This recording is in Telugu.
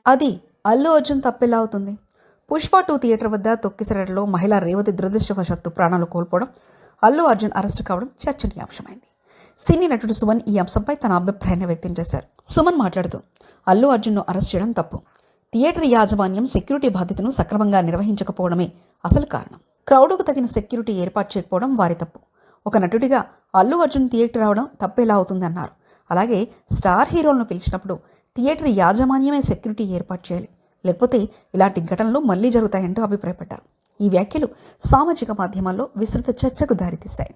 అది అల్లు అర్జున్ తప్పెలా అవుతుంది? పుష్ప 2 థియేటర్ వద్ద తొక్కిసలాటలో మహిళా రేవతి దురదృష్టవశాత్తు ప్రాణాలు కోల్పోవడం, అల్లు అర్జున్ అరెస్టు కావడం చర్చనీయాంశమైంది. సినీ నటుడు సుమన్ ఈ అంశంపై తన అభిప్రాయాన్ని వ్యక్తం చేశారు. సుమన్ మాట్లాడుతూ, అల్లు అర్జున్ను అరెస్ట్ చేయడం తప్పు. థియేటర్ యాజమాన్యం సెక్యూరిటీ బాధ్యతను సక్రమంగా నిర్వహించకపోవడమే అసలు కారణం. క్రౌడ్కు తగిన సెక్యూరిటీ ఏర్పాటు చేయకపోవడం వారి తప్పు. ఒక నటుడిగా అల్లు అర్జున్ థియేటర్ రావడం తప్పేలా అవుతుంది అన్నారు. అలాగే స్టార్ హీరోలను పిలిచినప్పుడు థియేటర్ యాజమాన్యమే సెక్యూరిటీ ఏర్పాటు చేయాలి, లేకపోతే ఇలాంటి ఘటనలు మళ్లీ జరుగుతాయంటూ అభిప్రాయపడ్డారు. ఈ వ్యాఖ్యలు సామాజిక మాధ్యమాల్లో విస్తృత చర్చకు దారితీశాయి.